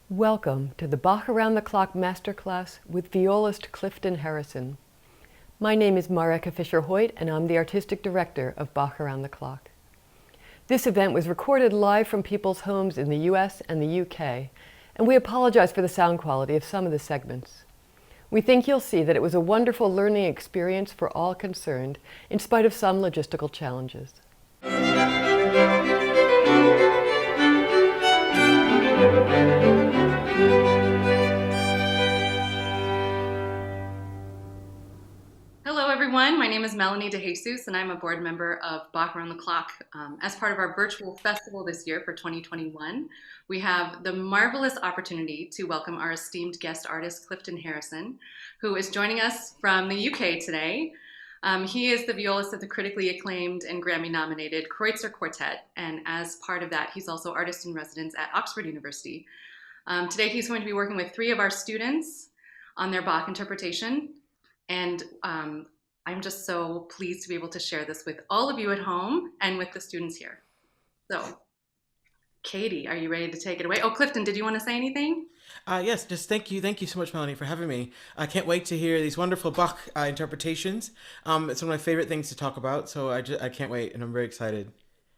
Welcome to the Bach Around the Clock Masterclass with violist Clifton Harrison. My name is Marika Fisher-Hoyt and I'm the Artistic Director of Bach Around the Clock. This event was recorded live from people's homes in the US and the UK, and we apologize for the sound quality of some of the segments. We think you'll see that it was a wonderful learning experience for all concerned, in spite of some logistical challenges. Hello everyone, my name is Melanie DeJesus and I'm a board member of Bach Around the Clock. As part of our virtual festival this year for 2021, we have the marvelous opportunity to welcome our esteemed guest artist Clifton Harrison, who is joining us from the UK today. He is the violist of the critically acclaimed and Grammy-nominated Kreutzer Quartet, and as part of that, he's also artist in residence at Oxford University. Today he's going to be working with 3 of our students on their Bach interpretation. And I'm just so pleased to be able to share this with all of you at home and with the students here. So, Katie, are you ready to take it away? Oh, Clifton, did you want to say anything? Yes, just thank you so much, Melanie, for having me. I can't wait to hear these wonderful Bach interpretations. It's one of my favorite things to talk about, so I can't wait, and I'm very excited.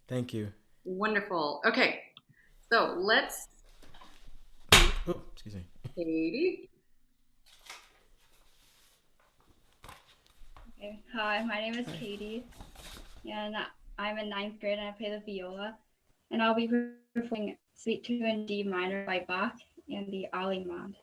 Thank you. Wonderful. Okay, so let's. Oh, excuse me. Katie. Okay. Hi, my name is Katie, and I'm in 9th grade and I play the viola. And I'll be performing Suite 2 in D minor by Bach and the Allemande.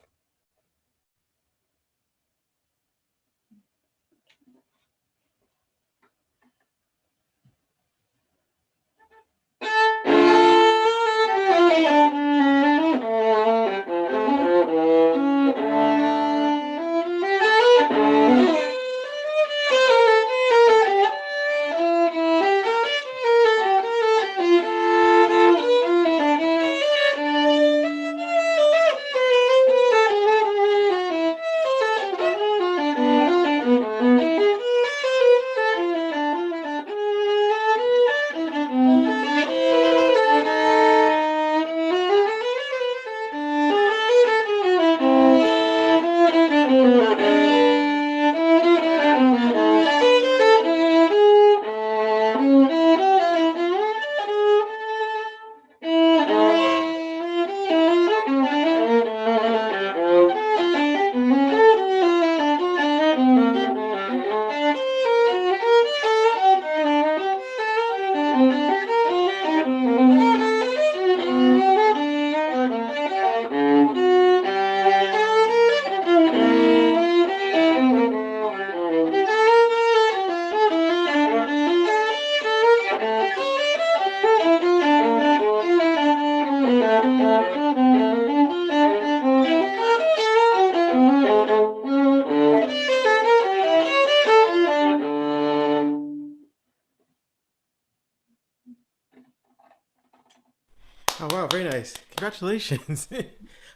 Oh, wow, very nice. Congratulations.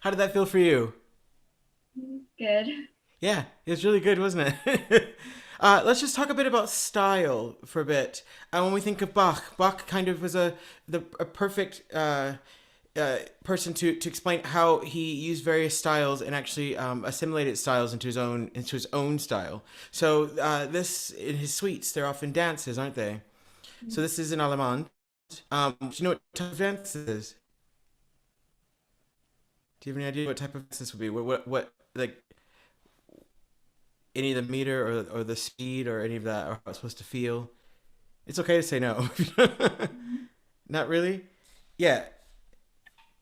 How did that feel for you? Good. Yeah, it was really good, wasn't it? Let's just talk a bit about style for a bit. When we think of Bach, Bach kind of was a perfect person to explain how he used various styles and actually assimilated styles into his own style. So this in his suites, they're often dances, aren't they? So this is an Allemande. Do you know what type of dance this is? Do you have any idea what type of dance this would be? What like any of the meter or the speed or any of that, or how it's supposed to feel? It's okay to say no. Not really. Yeah.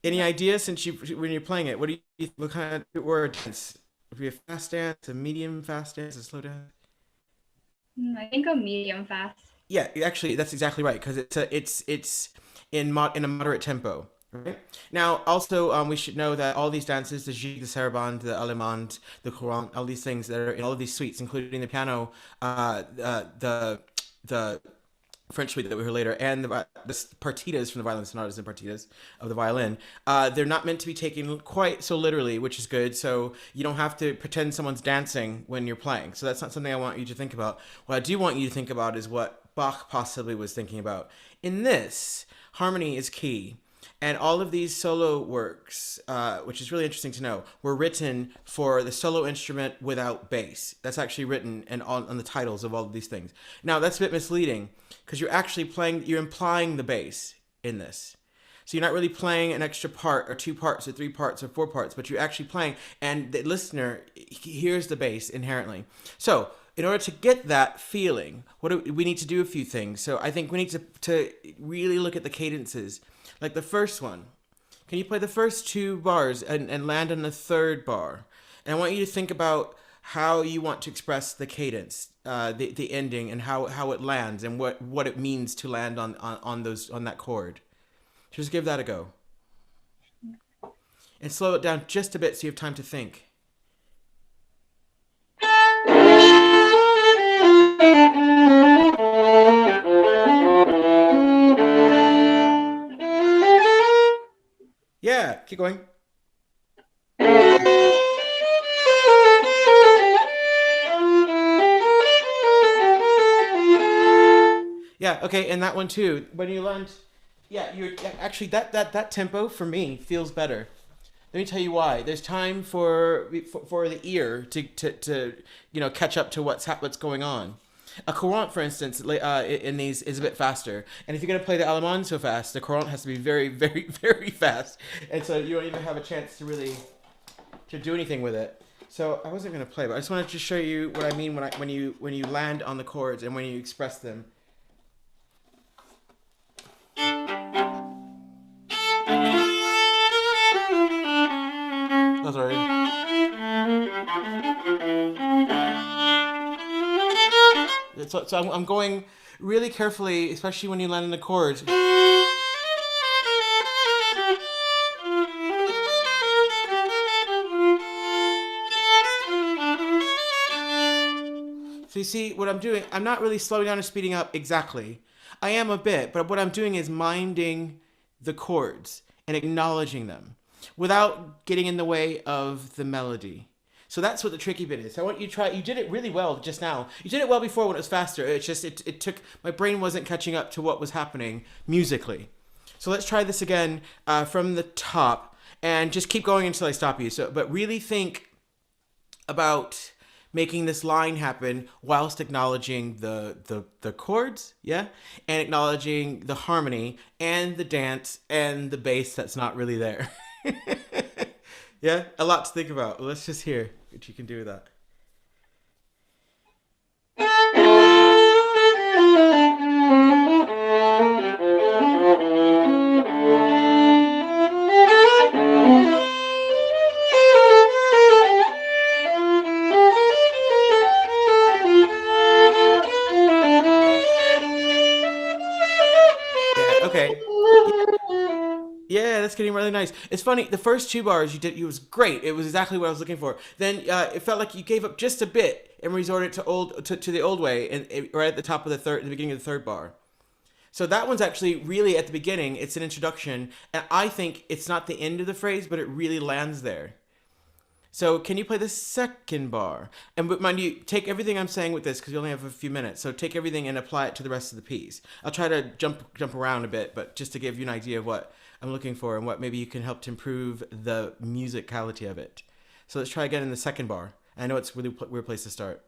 Any idea since you when you're playing it? What kind of word dance? Would it be a fast dance, a medium fast dance, a slow dance? I think a medium fast. Yeah, actually, that's exactly right because it's in a moderate tempo. Right now, also we should know that all these dances, the Gigue, the Sarabande, the Allemande, the Courant, all these things that are in all of these suites, including the piano, the French suite that we heard later, and the partitas from the violin sonatas and partitas of the violin. They're not meant to be taken quite so literally, which is good. So you don't have to pretend someone's dancing when you're playing. So that's not something I want you to think about. What I do want you to think about is what Bach possibly was thinking about. In this, harmony is key. And all of these solo works, which is really interesting to know, were written for the solo instrument without bass. That's actually written on the titles of all of these things. Now, that's a bit misleading because you're implying the bass in this. So you're not really playing an extra part or 2 parts or 3 parts or 4 parts, but you're actually playing, and the listener hears the bass inherently. So in order to get that feeling, we need to do a few things. So I think we need to really look at the cadences. Like the first one. Can you play the first 2 bars and land on the 3rd bar? And I want you to think about how you want to express the cadence, the ending, and how it lands, and what it means to land on that chord. Just give that a go. And slow it down just a bit so you have time to think. Yeah, keep going. Yeah, okay, and that one too. When you land, yeah, you're actually that tempo for me feels better. Let me tell you why. There's time for the ear to catch up to what's going on. A courant, for instance, in these is a bit faster, and if you're going to play the Allemande so fast, the courant has to be very, very, very fast, and so you don't even have a chance to really do anything with it. So I wasn't going to play, but I just wanted to show you what I mean when you land on the chords and when you express them. That's all right. So I'm going really carefully, especially when you land in the chords. So you see what I'm doing? I'm not really slowing down or speeding up exactly. I am a bit, but what I'm doing is minding the chords and acknowledging them without getting in the way of the melody. So that's what the tricky bit is. I want you to try. You did it really well just now. You did it well before when it was faster. It's just it took, my brain wasn't catching up to what was happening musically. So let's try this again from the top and just keep going until I stop you. But really think about making this line happen whilst acknowledging the chords, yeah, and acknowledging the harmony and the dance and the bass that's not really there. Yeah, a lot to think about. Let's just hear what you can do with that. Yeah, okay. Yeah, that's getting really nice. It's funny. The first 2 bars you did, it was great. It was exactly what I was looking for. Then it felt like you gave up just a bit and resorted to the old way, and right at the top of the beginning of the 3rd bar. So that one's actually really at the beginning. It's an introduction, and I think it's not the end of the phrase, but it really lands there. So can you play the 2nd bar? And but mind you, take everything I'm saying with this because you only have a few minutes. So take everything and apply it to the rest of the piece. I'll try to jump around a bit, but just to give you an idea of what I'm looking for and what maybe you can help to improve the musicality of it. So let's try again in the 2nd bar. I know it's a really weird place to start.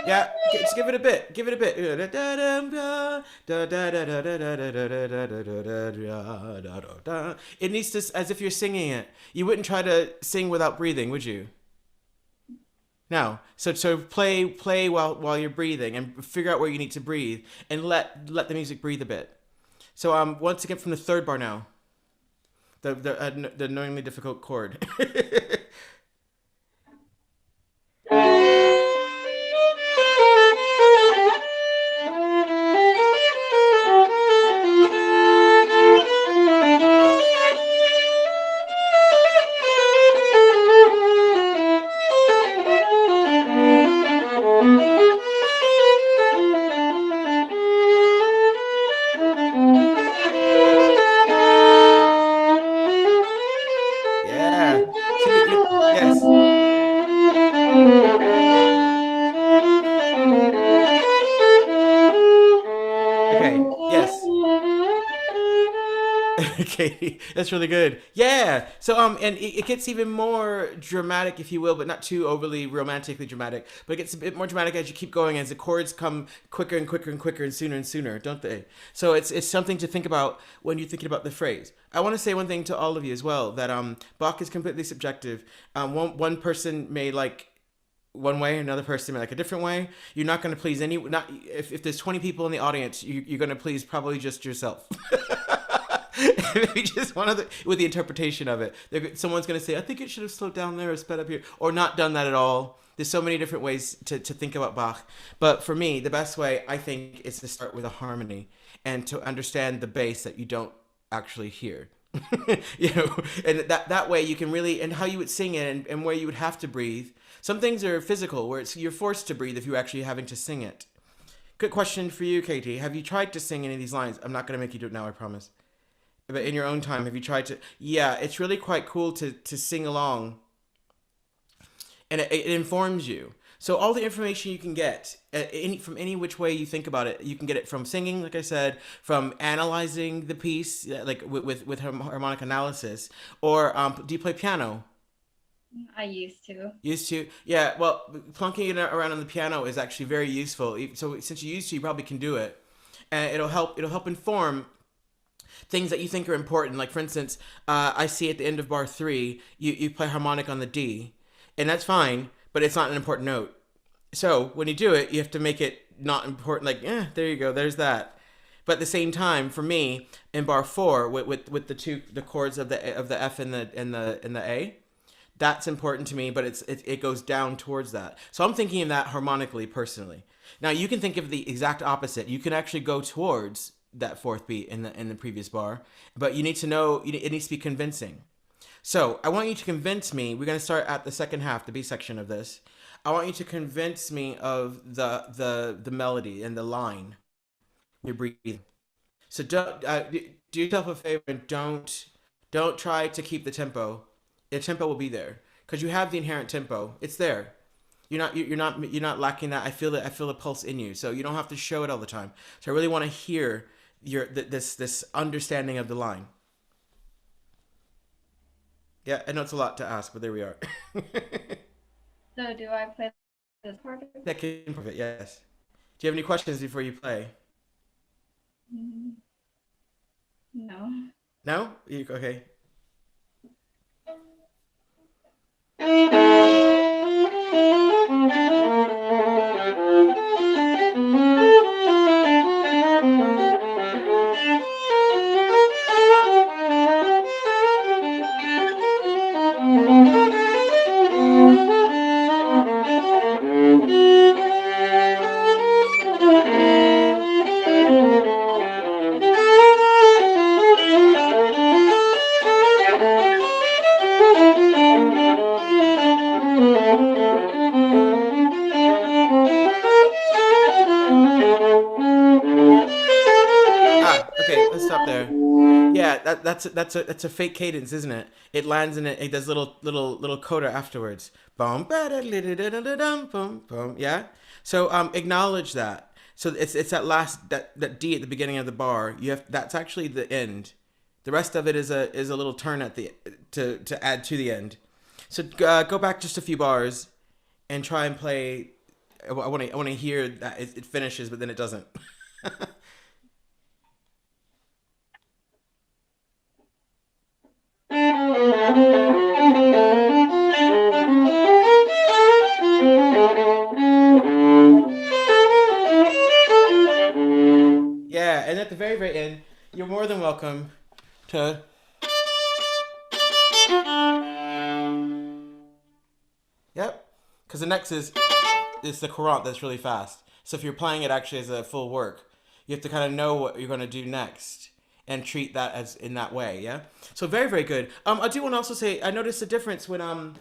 Yeah, just give it a bit. Give it a bit. It needs to, as if you're singing it. You wouldn't try to sing without breathing, would you? No. So play while you're breathing and figure out where you need to breathe and let the music breathe a bit. So once again from the 3rd bar now. The annoyingly difficult chord. Katie. That's really good. Yeah. So and it gets even more dramatic, if you will, but not too overly romantically dramatic. But it gets a bit more dramatic as you keep going, as the chords come quicker and quicker and quicker and sooner, don't they? So it's something to think about when you're thinking about the phrase. I want to say one thing to all of you as well, that Bach is completely subjective. One person may like one way, another person may like a different way. You're not going to please any. Not if there's 20 people in the audience, you're going to please probably just yourself. Maybe just one of the with the interpretation of it. Someone's going to say, "I think it should have slowed down there or sped up here," or not done that at all. There's so many different ways to think about Bach. But for me, the best way, I think, is to start with a harmony and to understand the bass that you don't actually hear. You know, and that way you can really, and how you would sing it, and where you would have to breathe. Some things are physical, where you're forced to breathe if you're actually having to sing it. Good question for you, Katie. Have you tried to sing any of these lines? I'm not going to make you do it now, I promise. But in your own time, have you tried to? Yeah, it's really quite cool to sing along. And it informs you. So all the information you can get from any which way you think about it, you can get it from singing, like I said, from analyzing the piece, like with harmonic analysis, or do you play piano? I used to. Used to, yeah. Well, plunking it around on the piano is actually very useful. So since you used to, you probably can do it, and it'll help inform things that you think are important. Like for instance, I see at the end of bar 3, you play harmonic on the D. And that's fine, but it's not an important note. So when you do it, you have to make it not important. Like, there you go, there's that. But at the same time, for me, in bar 4, with the chords of the F and the A, that's important to me. But it goes down towards that. So I'm thinking of that harmonically, personally. Now you can think of the exact opposite. You can actually go towards that 4th beat in the previous bar, but you need to know it needs to be convincing. So I want you to convince me. We're going to start at the second half, the B section of this. I want you to convince me of the melody and the line. You're breathing. So do yourself a favor and don't try to keep the tempo. The tempo will be there because you have the inherent tempo. It's there. You're not lacking that. I feel it. I feel the pulse in you. So you don't have to show it all the time. So I really want to hear this understanding of the line. Yeah, I know it's a lot to ask, but there we are. So do I play this part? That can improve it, yes. Do you have any questions before you play? No. No? Okay. Okay, let's stop there. Yeah, that's a fake cadence, isn't it? It lands in it. It does little coda afterwards. Bum, bum, bum. Yeah. So acknowledge that. So it's that last that D at the beginning of the bar. That's actually the end. The rest of it is a little turn at the to add to the end. So go back just a few bars, and try and play. I want to hear that it finishes, but then it doesn't. Yeah, and at the very, very end, you're more than welcome to... Yep, because the next is the courant that's really fast. So if you're playing it actually as a full work, you have to kind of know what you're going to do next and treat that as in that way, yeah? So very, very good. I do want to also say, I noticed a difference when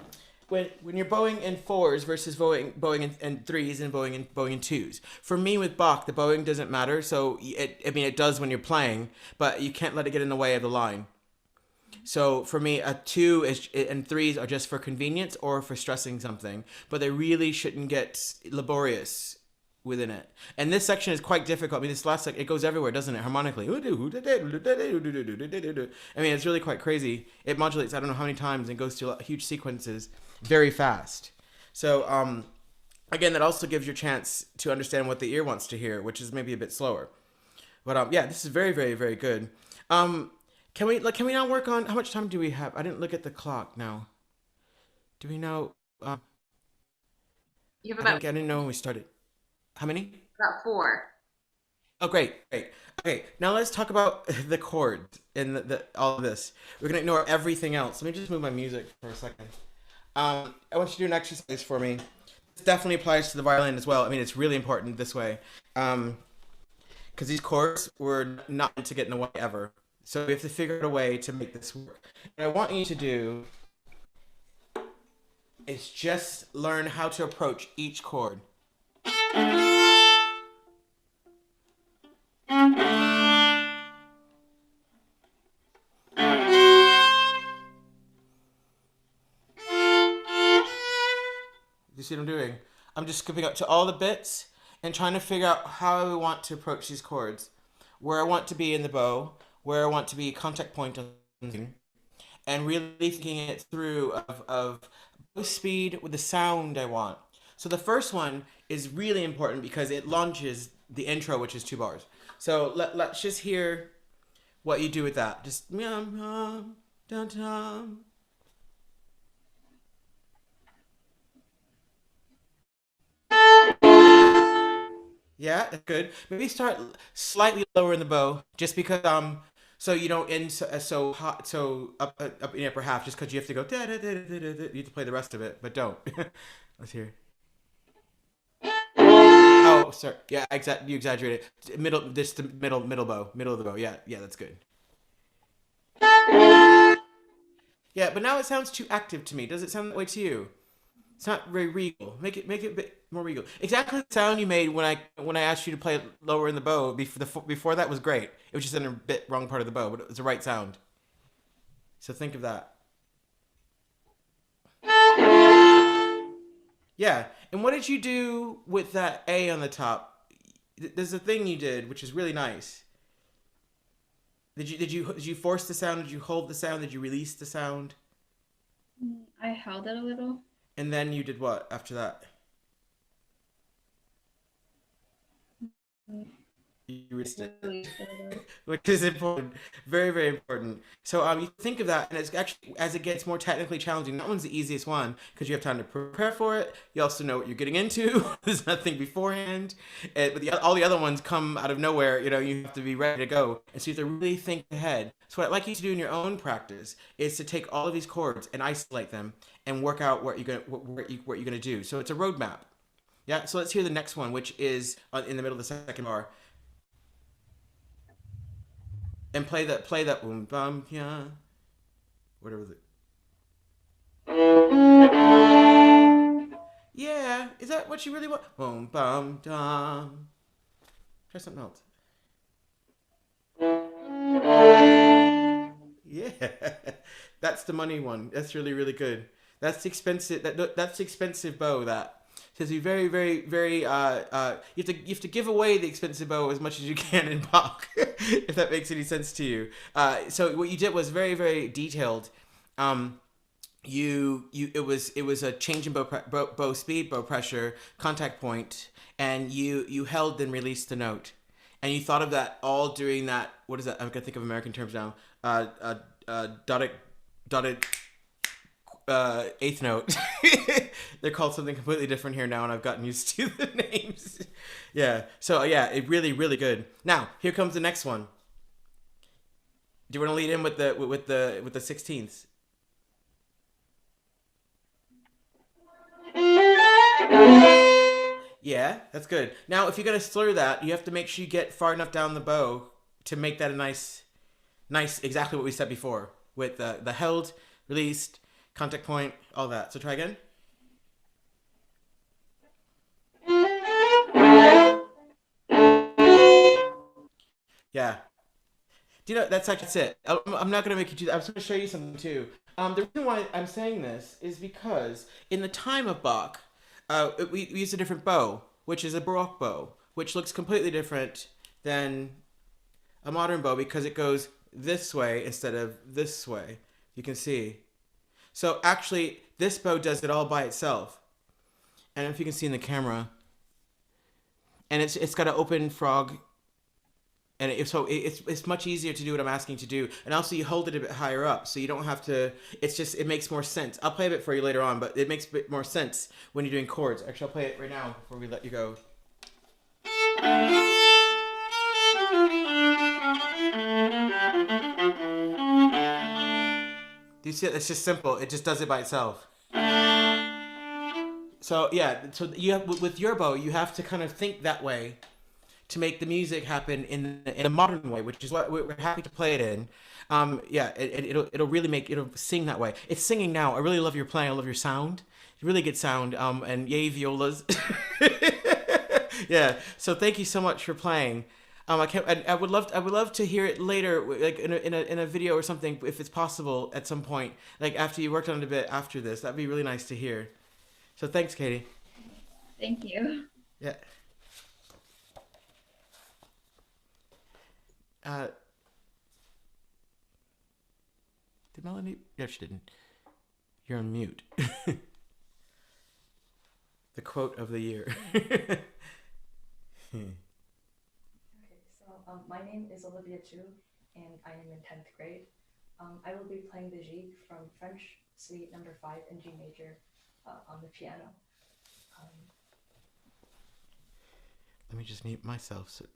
you're bowing in 4s versus bowing in 3s and bowing in 2s. For me with Bach, the bowing doesn't matter. So it does when you're playing, but you can't let it get in the way of the line. So for me, a 2 and 3s are just for convenience or for stressing something, but they really shouldn't get laborious within it. And this section is quite difficult. I mean, this last section, it goes everywhere, doesn't it? Harmonically. I mean, it's really quite crazy. It modulates, I don't know how many times, and goes through huge sequences very fast. So, again, that also gives you a chance to understand what the ear wants to hear, which is maybe a bit slower. But yeah, this is very, very, very good. Can we now work on, how much time do we have? I didn't look at the clock now. Do we know? You have about I didn't know when we started. How many? about 4. Oh, great. Okay, now let's talk about the chords and all of this. We're gonna ignore everything else. Let me just move my music for a second. I want you to do an exercise for me. This definitely applies to the violin as well. I mean, it's really important this way. Because these chords were not meant to get in the way ever. So we have to figure out a way to make this work. What I want you to do is just learn how to approach each chord. You see what I'm doing? I'm just skipping up to all the bits and trying to figure out how I want to approach these chords. Where I want to be in the bow, where I want to be contact point on the, and really thinking it through of bow speed with the sound I want. So the first one is really important because it launches the intro, which is 2 bars. So let's just hear what you do with that. Just dum dum dum. Yeah, that's good. Maybe start slightly lower in the bow, just because so you don't end so hot, so up in the upper half, just because you have to go da da da da da da. You have to play the rest of it, but don't. Let's hear. Oh, sorry. Yeah, you exaggerated. Middle, this the middle bow, middle of the bow. Yeah, that's good. Yeah, but now it sounds too active to me. Does it sound that way to you? It's not very regal. Make it a bit more regal. Exactly the sound you made when I asked you to play it lower in the bow. Before that was great. It was just in a bit wrong part of the bow, but it was the right sound. So think of that. Yeah. And what did you do with that A on the top? There's a thing you did which is really nice. Did you force the sound? Did you hold the sound? Did you release the sound? I held it a little. And then you did what after that? You released it, which is important, very, very important. So you think of that, and it's actually, as it gets more technically challenging, that one's the easiest one because you have time to prepare for it. You also know what you're getting into. There's nothing beforehand, but all the other ones come out of nowhere. You know, you have to be ready to go, and so you have to really think ahead. So what I'd like you to do in your own practice is to take all of these chords and isolate them and work out what you're gonna do. So it's a roadmap. Yeah. So let's hear the next one, which is in the middle of the second bar. And play that bum yeah, whatever yeah, is that what you really want? Boom bum dum. Try something else. Yeah, that's the money one. That's really, really good. That's the expensive. That's the expensive bow. That says you very, very, very. You have to give away the expensive bow as much as you can in Bach, if that makes any sense to you. So what you did was very, very detailed. It was a change in bow speed, bow pressure, contact point, and you held and released the note, and you thought of that all during that. What is that? I'm gonna think of American terms now. Dotted eighth note. They're called something completely different here now, and I've gotten used to the names. Yeah. So yeah, it really, really good. Now here comes the next one. Do you want to lead in with the 16ths? Yeah, that's good. Now, if you're gonna slur that, you have to make sure you get far enough down the bow to make that a nice, exactly what we said before with the held, released, contact point, all that. So try again. Yeah. Do you know, that's it. I'm not going to make you do that. I'm just going to show you something too. The reason why I'm saying this is because in the time of Bach, we used a different bow. which is a Baroque bow, which looks completely different than a modern bow because it goes this way instead of this way. You can see. So actually, this bow does it all by itself. And if you can see in the camera, and it's got an open frog, and it's much easier to do what I'm asking to do. And also you hold it a bit higher up, so you don't have to. It makes more sense. I'll play a bit for you later on, but it makes a bit more sense when you're doing chords. Actually, I'll play it right now before we let you go. Do you see it? It's just simple. It just does it by itself. So yeah, so you have, with your bow, you have to kind of think that way to make the music happen in a modern way, which is what we're happy to play it in. Yeah, it'll really it'll sing that way. It's singing now. I really love your playing. I love your sound. Really good sound. And yay violas. Yeah. So thank you so much for playing. I would love to hear it later, like in a video or something, if it's possible at some point, like after you worked on it a bit after this. That'd be really nice to hear. So thanks, Katie. Thank you. Yeah. Did Melanie? No, she didn't. You're on mute. The quote of the year. Okay, so my name is Olivia Zhu, and I am in 10th grade. I will be playing the Gigue from French Suite No. 5 in G major on the piano. Let me just mute myself. So...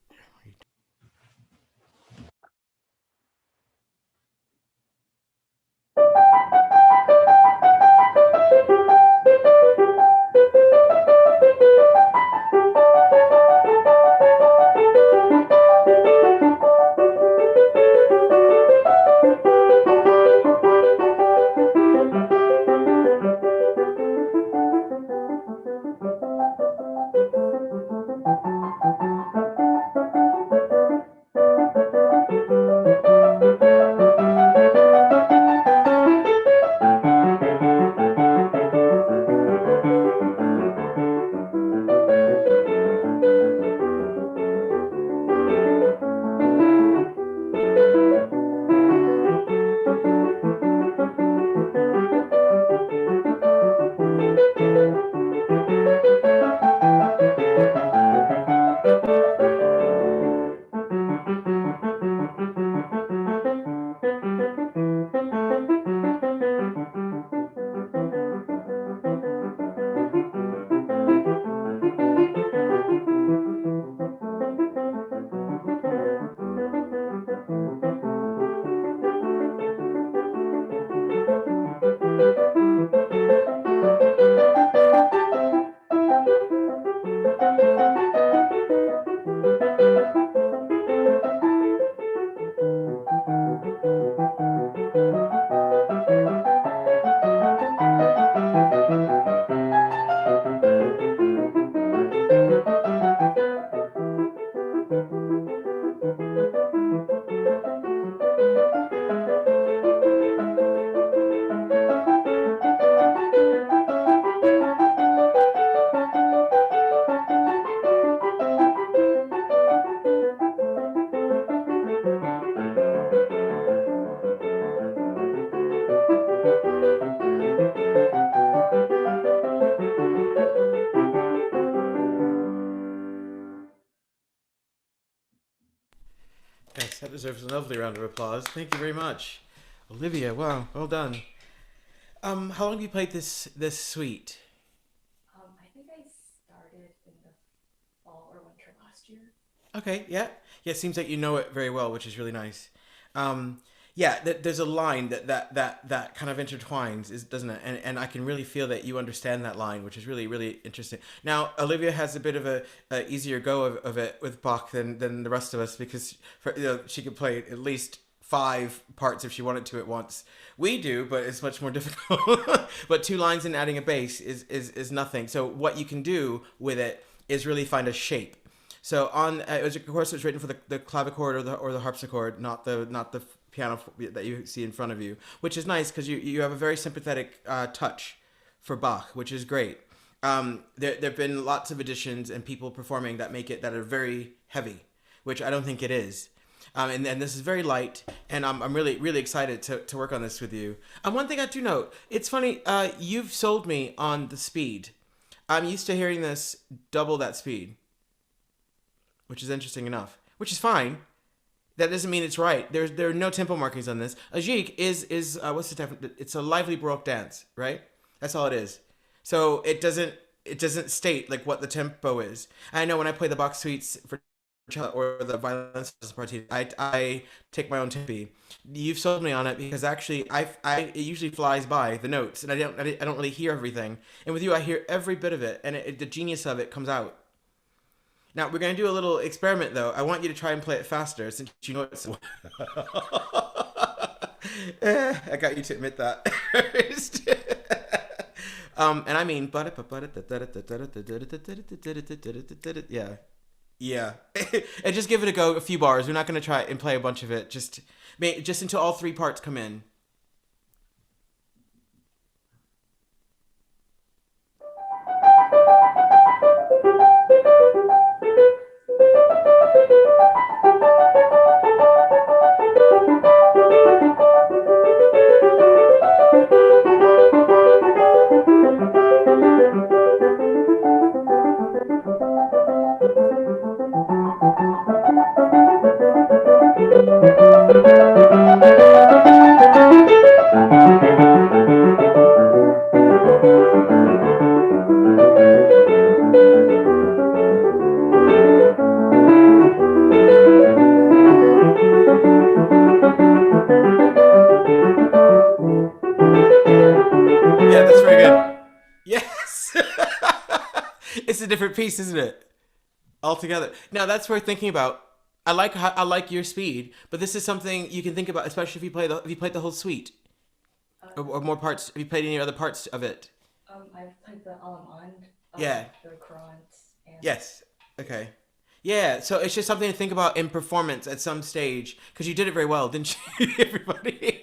Yes, that deserves a lovely round of applause. Thank you very much. Olivia, wow, well done. How long have you played this suite? I think I started in the fall or winter last year. Okay, yeah. Yeah, it seems like you know it very well, which is really nice. Yeah, there's a line that kind of intertwines, doesn't it? And I can really feel that you understand that line, which is really, really interesting. Now, Olivia has a bit of a easier go of it with Bach than the rest of us, because she could play at least 5 parts if she wanted to at once. We do, but it's much more difficult. But 2 lines and adding a bass is nothing. So what you can do with it is really find a shape. So of course, it was written for the clavichord or the harpsichord, not the piano that you see in front of you, which is nice because you have a very sympathetic touch for Bach, which is great. There've been lots of editions and people performing that make it that are very heavy, which I don't think it is. And this is very light, and I'm really, really excited to work on this with you. One thing I do note, it's funny, you've sold me on the speed. I'm used to hearing this double that speed, which is interesting enough, which is fine. That doesn't mean it's right. There are no tempo markings on this. A gigue is what's the definition? It's a lively baroque dance, right? That's all it is. So it doesn't state like what the tempo is. I know when I play the Bach suites for cello or the violin party, I take my own tempi. You've sold me on it because actually it usually flies by the notes and I don't really hear everything. And with you, I hear every bit of it, and the genius of it comes out. Now we're gonna do a little experiment though. I want you to try and play it faster since you know it's. I got you to admit that first. And I mean, yeah. Yeah. And just give it a go, a few bars. We're not going to try and play a bunch of it. Just until all three parts come in. Yeah, that's very good. Yes. It's a different piece, isn't it? Altogether. Now that's worth thinking about. I like your speed, but this is something you can think about, especially if you played the whole suite, or more parts. Have you played any other parts of it? I've played the Allemande, Yeah. the Kreutzer, and Yes. Okay. Yeah. So it's just something to think about in performance at some stage, because you did it very well, didn't you, everybody?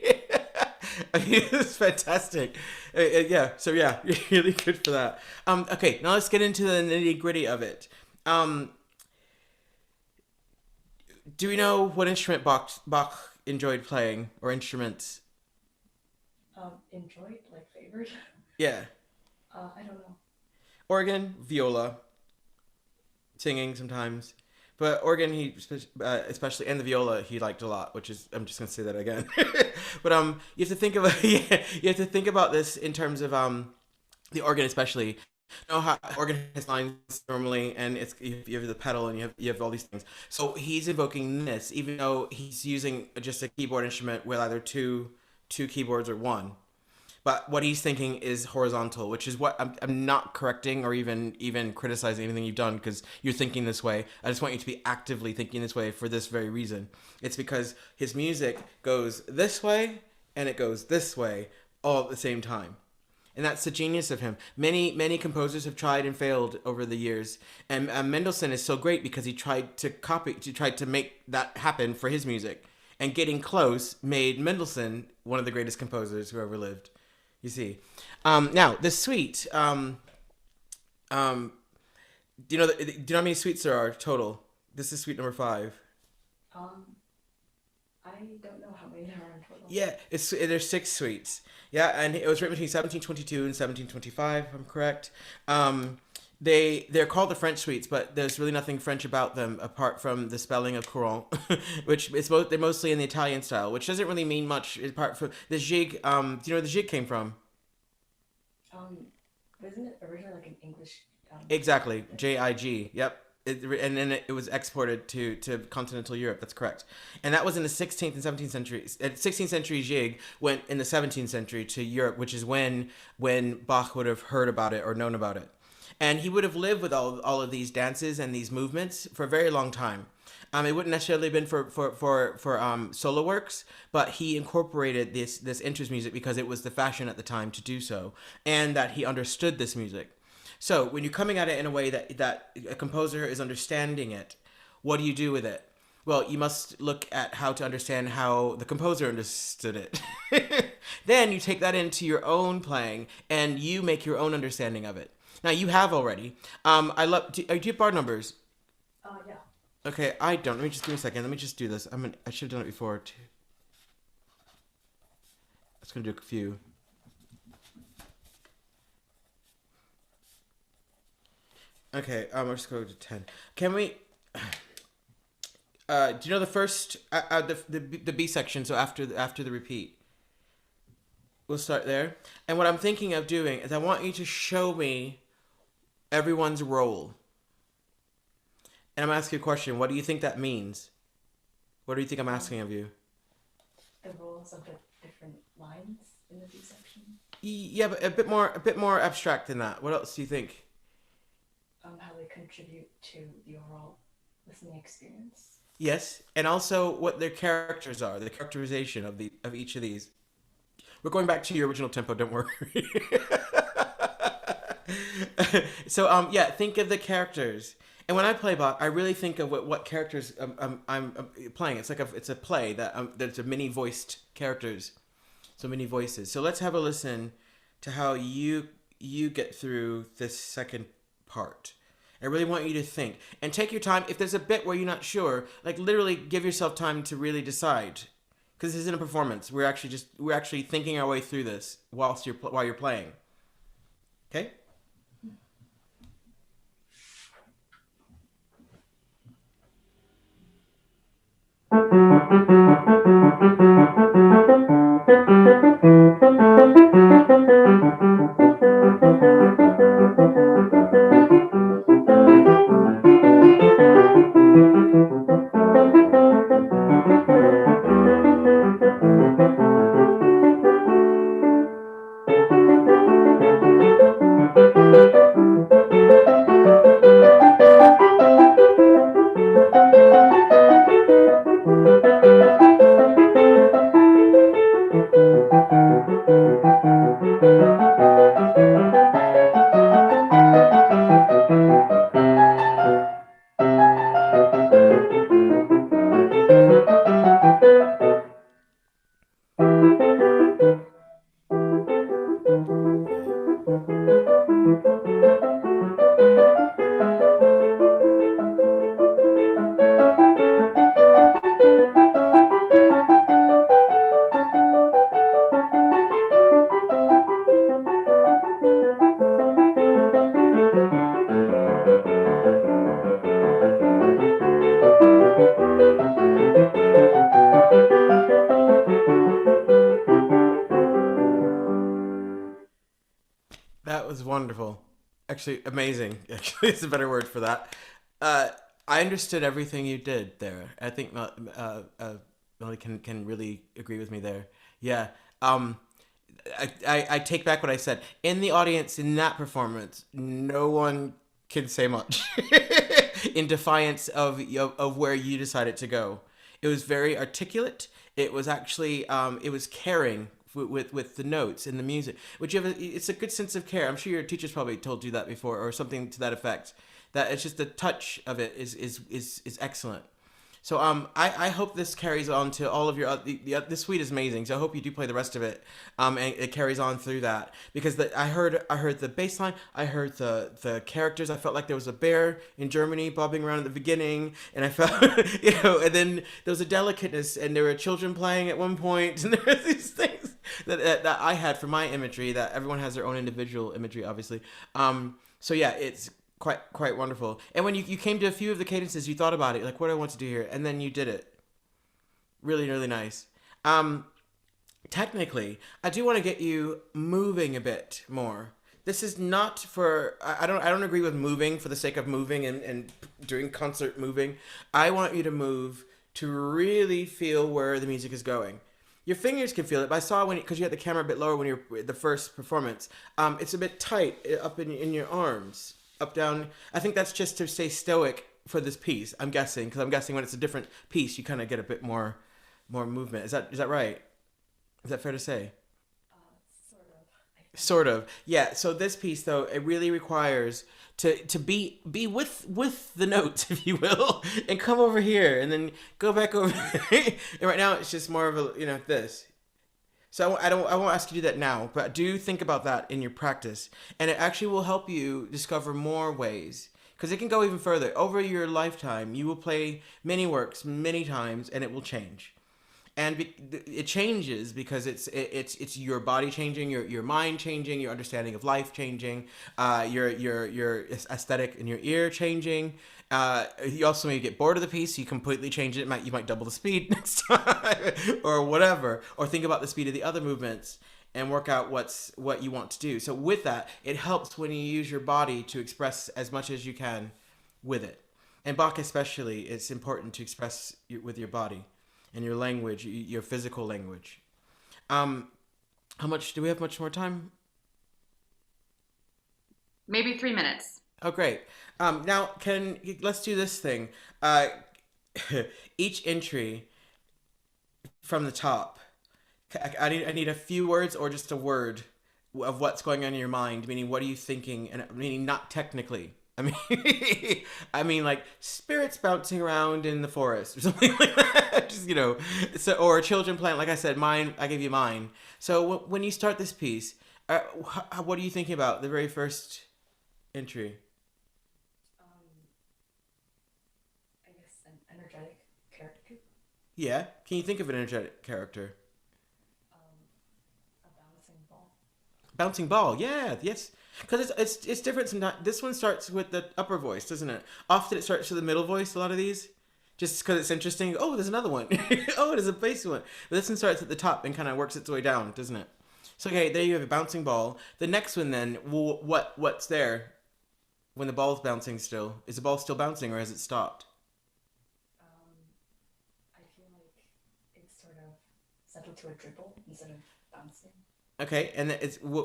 I mean, it was fantastic. Yeah. So yeah, you're really good for that. Okay. Now let's get into the nitty gritty of it. Do we know what instrument Bach enjoyed playing, or instruments? enjoyed, like favored. Yeah. I don't know. Organ, viola, singing sometimes. But organ, he especially, and the viola, he liked a lot. Which is, I'm just gonna say that again. But you have to think of you have to think about this in terms of the organ, especially. You know how organ has lines normally, and you have the pedal, and you have all these things. So he's invoking this, even though he's using just a keyboard instrument with either two keyboards or one. But what he's thinking is horizontal, which is what I'm not correcting or even criticizing anything you've done, because you're thinking this way. I just want you to be actively thinking this way for this very reason. It's because his music goes this way and it goes this way all at the same time. And that's the genius of him. Many composers have tried and failed over the years. And Mendelssohn is so great because he tried to make that happen for his music. And getting close made Mendelssohn one of the greatest composers who ever lived. You see. Now, the suite. Do you know how many suites there are total? This is suite number 5. I don't know how many there are in total. Yeah, there's 6 suites. Yeah, and it was written between 1722 and 1725, if I'm correct. They're called the French suites, but there's really nothing French about them apart from the spelling of courant, which they're mostly in the Italian style, which doesn't really mean much apart from the gigue. Do you know where the gigue came from? Isn't it originally like an English? Exactly, Jig. Yep. And then it was exported to continental Europe. That's correct. And that was in the 16th and 17th centuries. 16th century gigue went in the 17th century to Europe, which is when Bach would have heard about it or known about it. And he would have lived with all of these dances and these movements for a very long time. It wouldn't necessarily have been for solo works, but he incorporated this interest music because it was the fashion at the time to do so, and that he understood this music. So when you're coming at it in a way that a composer is understanding it, what do you do with it? Well, you must look at how to understand how the composer understood it. Then you take that into your own playing and you make your own understanding of it. Now you have already. I love. Do you have bar numbers? Yeah. Okay, I don't. Let me just give me a second. Let me just do this. I should have done it before. Too. I was gonna do a few. Okay, I'll just go to 10. Can we? Do you know the first the B section? So after the repeat, we'll start there. And what I'm thinking of doing is I want you to show me everyone's role. And I'm asking you a question. What do you think that means? What do you think I'm asking of you? The roles of the different lines in the B section. Yeah, but a bit more abstract than that. What else do you think? How they contribute to the overall listening experience. Yes, and also what their characters are, the characterization of each of these. We're going back to your original tempo. Don't worry. So yeah, think of the characters. And when I play Bach, I really think of what characters I'm playing. It's like it's a play that there's a many voiced characters, so many voices. So let's have a listen to how you get through this second part. I really want you to think and take your time. If there's a bit where you're not sure, like literally give yourself time to really decide, because this isn't a performance. We're actually thinking our way through this while you're playing. Okay. That was wonderful. Actually, amazing. Actually, it's a better word for that. I understood everything you did there. I think Melly can really agree with me there. Yeah. I take back what I said. In the audience, in that performance, no one can say much in defiance of where you decided to go. It was very articulate. It was actually it was caring with the notes and the music. Which it's a good sense of care. I'm sure your teachers probably told you that before or something to that effect. That it's just the touch of it is excellent. So I hope this carries on to all of your this suite is amazing. So I hope you do play the rest of it, and it carries on through that because I heard the bass line, I heard the characters. I felt like there was a bear in Germany bobbing around at the beginning, and I felt and then there was a delicateness, and there were children playing at one point, and there were these things that I had for my imagery. That everyone has their own individual imagery, obviously. So yeah, it's quite wonderful. And when you came to a few of the cadences, you thought about it, like, what do I want to do here? And then you did it. Really, really nice. Technically, I do want to get you moving a bit more. This is not for, I don't agree with moving for the sake of moving and doing concert moving. I want you to move to really feel where the music is going. Your fingers can feel it, but I saw because you had the camera a bit lower when you were the first performance. It's a bit tight up in your arms. Up, down. I think that's just to stay stoic for this piece. I'm guessing because I'm guessing when it's a different piece, you kind of get a bit more movement. Is that right? Is that fair to say? Sort of. Yeah. So this piece, though, it really requires to be with the notes, if you will, and come over here and then go back over. And right now, it's just more of a this. So I won't ask you to do that now, but do think about that in your practice, and it actually will help you discover more ways, because it can go even further. Over your lifetime, you will play many works many times, and it will change. And it changes because it's your body changing, your mind changing, your understanding of life changing, your aesthetic in your ear changing. You also may get bored of the piece, you completely change it. You might double the speed next time, or whatever, or think about the speed of the other movements and work out what you want to do. So with that, it helps when you use your body to express as much as you can with it. And Bach especially, it's important to express with your body and your language, your physical language. How much do we have? Much more time? Maybe 3 minutes. Oh, great. Now, let's do this thing. Each entry from the top. I need a few words or just a word of what's going on in your mind. Meaning, what are you thinking? And meaning, not technically. I mean, I mean, like spirits bouncing around in the forest or something like that. Just so or children playing. Like I said, mine. I gave you mine. So when you start this piece, what are you thinking about the very first entry? I guess an energetic character. Yeah. Can you think of an energetic character? A bouncing ball. Bouncing ball. Yeah. Yes. Because it's different sometimes. This one starts with the upper voice, doesn't it? Often it starts with the middle voice, a lot of these. Just because it's interesting. Oh, there's another one. Oh, there's a bass one. But this one starts at the top and kind of works its way down, doesn't it? So, okay, there you have a bouncing ball. The next one then, what's there when the ball's bouncing still? Is the ball still bouncing or has it stopped? I feel like it's sort of settled to a dribble instead of bouncing. Okay, and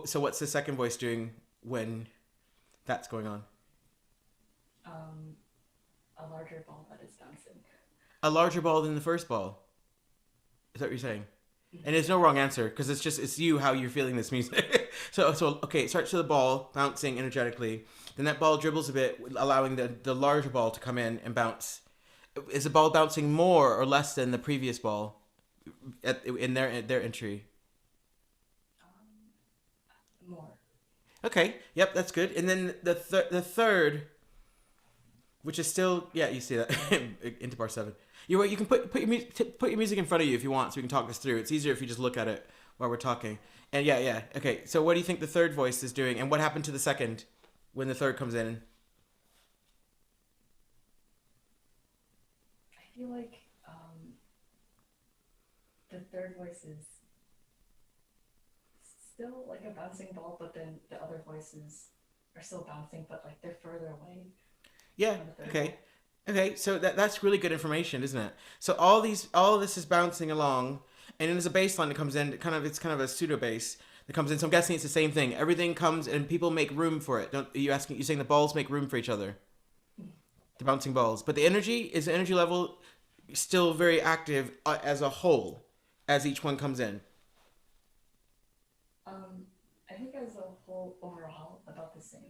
so what's the second voice doing when that's going on? A larger ball that is bouncing. A larger ball than the first ball. Is that what you're saying? And there's no wrong answer because it's you how you're feeling this music. so okay, it starts with the ball bouncing energetically. Then that ball dribbles a bit, allowing the larger ball to come in and bounce. Is the ball bouncing more or less than the previous ball in their entry? More. Okay, yep, that's good. And then the third, which is still, yeah, you see that into bar 7. You can put your music in front of you if you want, so we can talk this through. It's easier if you just look at it while we're talking. And yeah, okay. So what do you think the third voice is doing, and what happened to the second when the third comes in? I feel like the third voice is still like a bouncing ball, but then the other voices are still bouncing, but like they're further away. Yeah. Okay. Okay. So that's really good information, isn't it? So all of this is bouncing along, and then there's a bass line that comes in. It's kind of a pseudo bass that comes in. So I'm guessing it's the same thing. Everything comes and people make room for it. You're saying the balls make room for each other. The bouncing balls, but the energy level still very active as a whole, as each one comes in. I think as a whole, overall, about the same.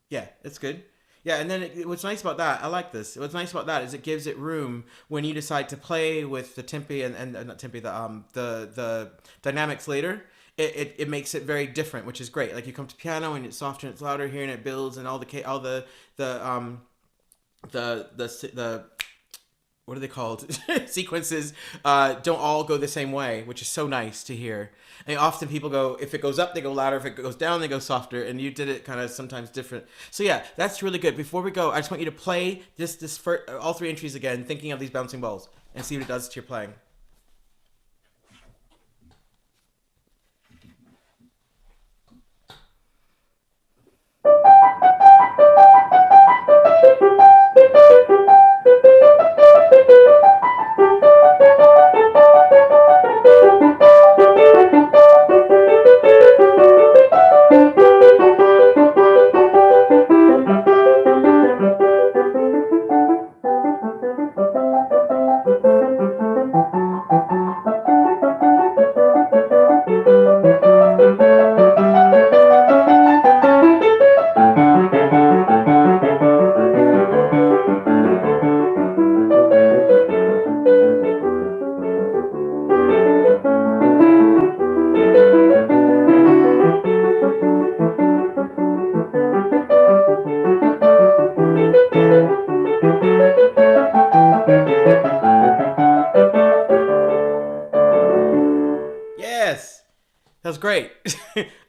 Yeah, that's good. Yeah, and then what's nice about that, I like this. What's nice about that is it gives it room when you decide to play with the tempi and not tempi, the dynamics later. It makes it very different, which is great. Like you come to piano and it's softer and it's louder here and it builds and all the what are they called? Sequences don't all go the same way, which is so nice to hear. And often people go, if it goes up, they go louder. If it goes down, they go softer. And you did it kind of sometimes different. So yeah, that's really good. Before we go, I just want you to play this first, all 3 entries again, thinking of these bouncing balls, and see what it does to your playing.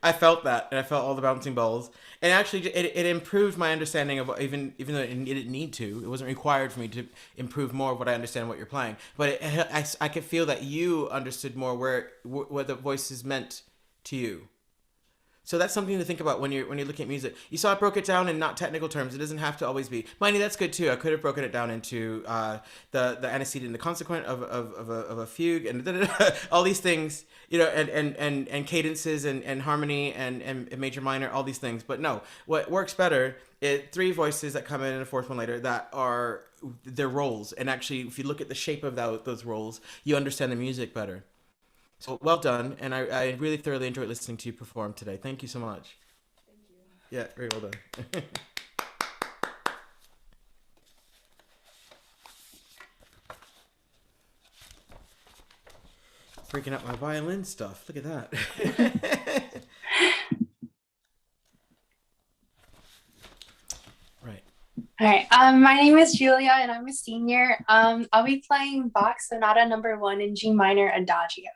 I felt that, and I felt all the bouncing balls, and actually, it improved my understanding of even though it didn't need to, it wasn't required for me to improve more of what I understand what you're playing, but I could feel that you understood more what the voices meant to you. So that's something to think about when you're looking at music. You saw I broke it down in not technical terms. It doesn't have to always be. Mind you, that's good too. I could have broken it down into the antecedent and the consequent of a fugue and all these things, and cadences and harmony and major minor, all these things. But no, what works better is three voices that come in and a fourth one later that are their roles. And actually, if you look at the shape of those roles, you understand the music better. So well done, and I really thoroughly enjoyed listening to you perform today. Thank you so much. Thank you. Yeah, very well done. Freaking out my violin stuff. Look at that. Right. All right. My name is Julia, and I'm a senior. I'll be playing Bach Sonata Number 1 in G minor Adagio.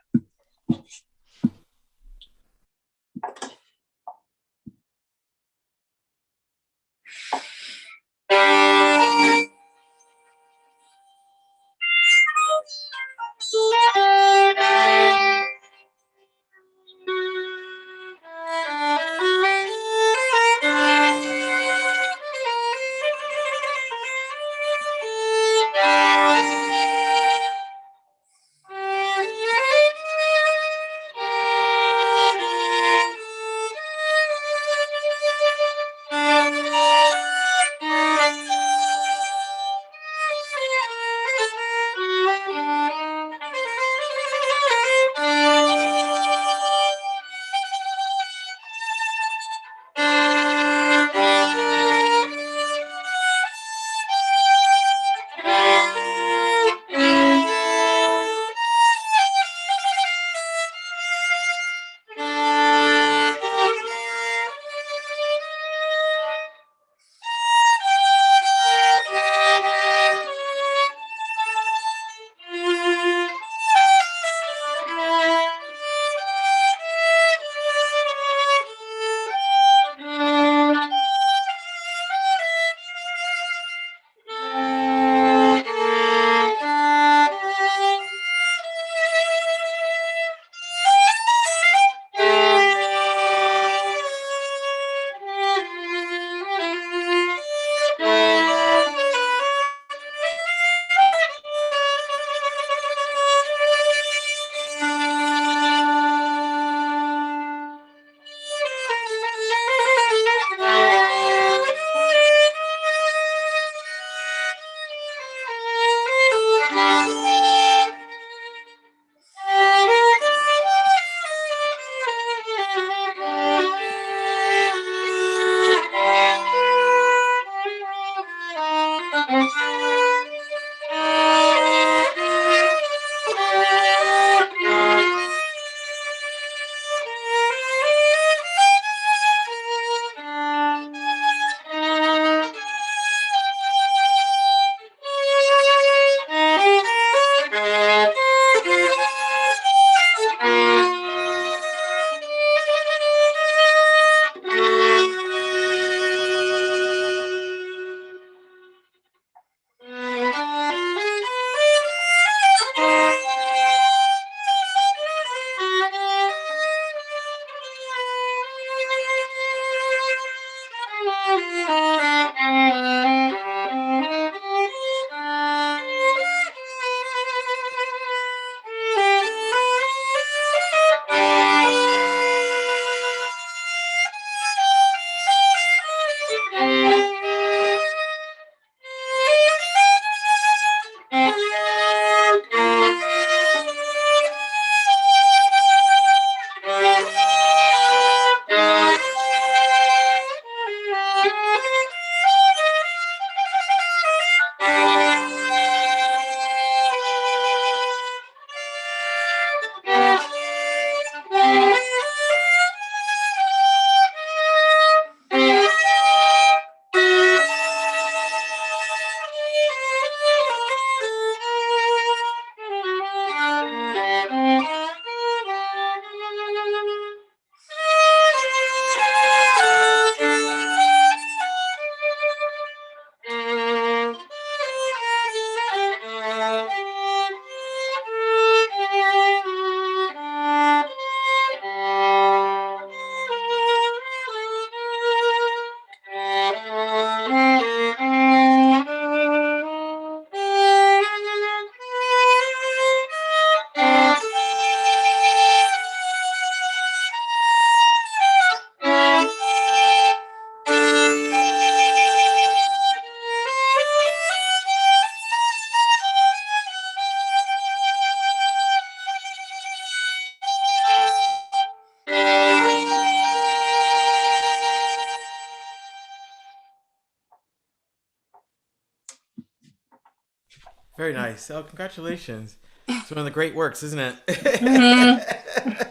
Very nice. Oh, congratulations. It's one of the great works, isn't it? Mm-hmm.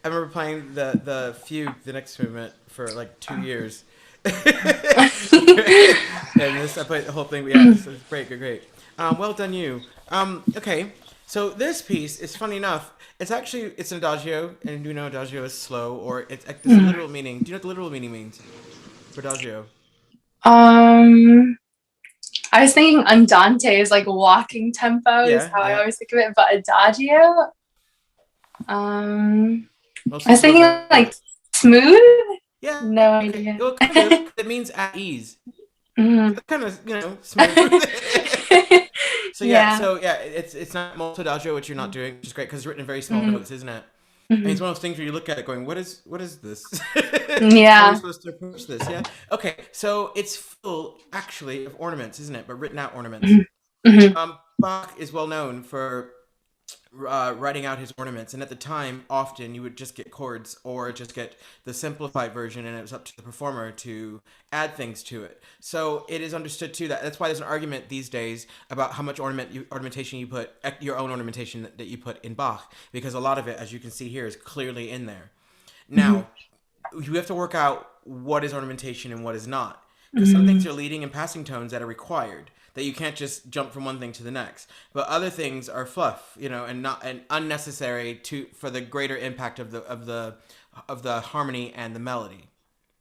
I remember playing the fugue, the next movement, for like 2 years. And this, I played the whole thing. But yeah, it's great, great. Well done, you. Okay, so this piece is funny enough. It's an adagio, and you know adagio is slow, or there's a literal meaning. Do you know what the literal meaning means for adagio? I was thinking andante is like walking tempo is how I always think of it, but adagio, Most I was people thinking don't know like it. smooth. Yeah. No Okay. idea. Well, kind of. It means at ease. Mhm. So kind of, smooth. So Yeah. it's not molto adagio, which you're not doing, which is great because it's written in very small Mhm. notes, isn't it? And Mhm. it's one of those things where you look at it going, what is this? How are Yeah. we supposed to approach this? Yeah. Okay, so it's full actually of ornaments, isn't it? But written out ornaments. Mhm. Bach is well known for writing out his ornaments, and at the time, often you would just get chords or just get the simplified version, and it was up to the performer to add things to it. So it is understood too that's why there's an argument these days about how much ornamentation you put, your own ornamentation that you put in Bach, because a lot of it, as you can see here, is clearly in there. Now, you have to work out what is ornamentation and what is not, because some things are leading and passing tones that are required, that you can't just jump from one thing to the next. But other things are fluff, and unnecessary for the greater impact of the harmony and the melody.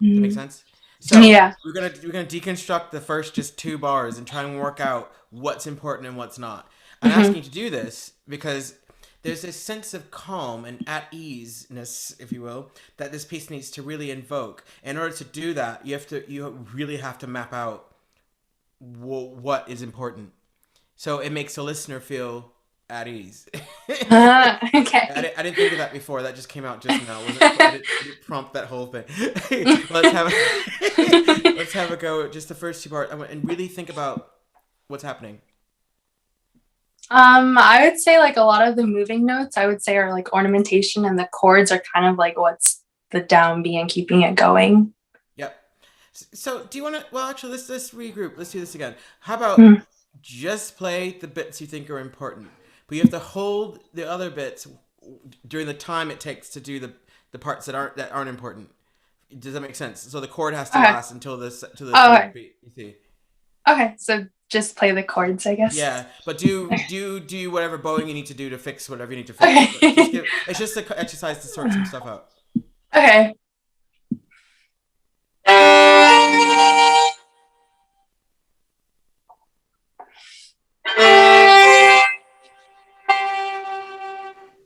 Does that make sense? So Yeah. we're gonna deconstruct the first just 2 bars and try and work out what's important and what's not. I'm asking you to do this because there's this sense of calm and at easeness, if you will, that this piece needs to really invoke. In order to do that, you really have to map out what is important, so it makes the listener feel at ease. Okay. I didn't think of that before. That just came out just now. I didn't prompt that whole thing. let's have a go. Just the first 2 parts, and really think about what's happening. I would say like a lot of the moving notes I would say are like ornamentation, and the chords are kind of like what's the downbeat and keeping it going. Yep. So do you want to? Well, actually, let's regroup. Let's do this again. How about just play the bits you think are important, but you have to hold the other bits during the time it takes to do the parts that aren't important. Does that make sense? So the chord has to last until the third beat. You see? Okay, so just play the chords, I guess. Yeah, but do whatever bowing you need to do to fix whatever you need to fix. Okay. It's just an exercise to sort some stuff out. Okay.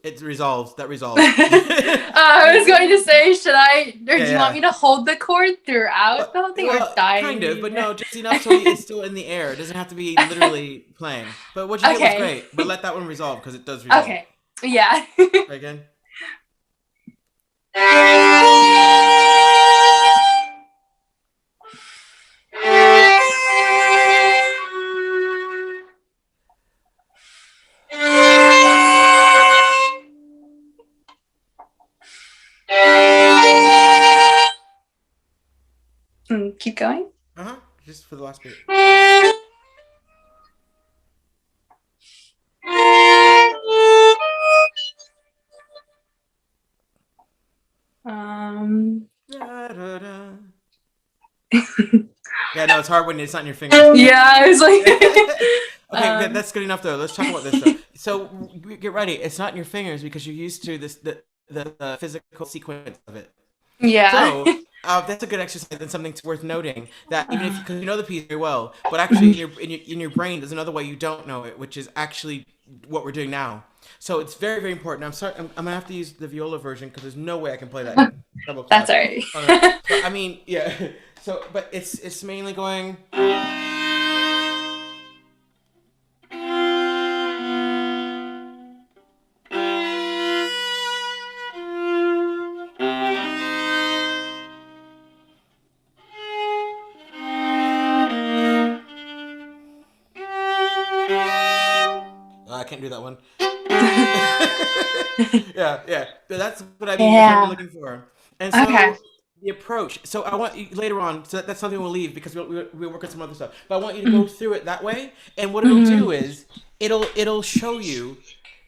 It resolves. That resolves. I was going to say, do you want me to hold the chord throughout the whole thing, or die? Kind of, but no, just enough so it's still in the air. It doesn't have to be literally playing. But what you did was great. But let that one resolve, because it does resolve. Okay. Yeah. Try again. Keep going. Just for the last bit. Yeah, no, it's hard when it's not in your fingers. Yeah, I was like. Okay, good. That's good enough though. Let's talk about this though. So get ready. It's not in your fingers because you're used to the physical sequence of it. Yeah. So that's a good exercise and something worth noting. That even if because you know the piece very well, but actually in your brain there's another way you don't know it, which is actually what we're doing now. So it's very, very important. I'm sorry, I'm gonna have to use the viola version because there's no way I can play that. That's all right. So, I mean, yeah. So, but it's mainly going. I can't do that one. Yeah. That's what I mean. That's what I'm looking for. And so the approach. So I want you later on. So that's something we'll leave because we'll work on some other stuff. But I want you to go through it that way. And what it'll do is it'll show you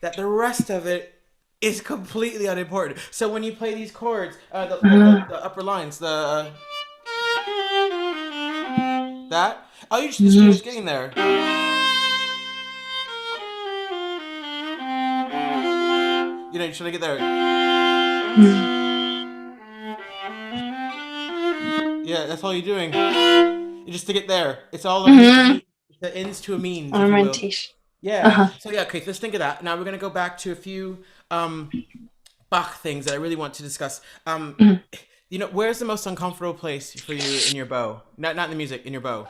that the rest of it is completely unimportant. So when you play these chords, the upper lines, that all you just do is getting there. You know, you're trying to get there. Yeah, that's all you're doing. You just to get there. It's all the ends to a means, if you will. Ornamentation. Yeah. So yeah, okay, let's think of that. Now we're gonna go back to a few Bach things that I really want to discuss. You know, where's the most uncomfortable place for you in your bow? Not in the music, in your bow.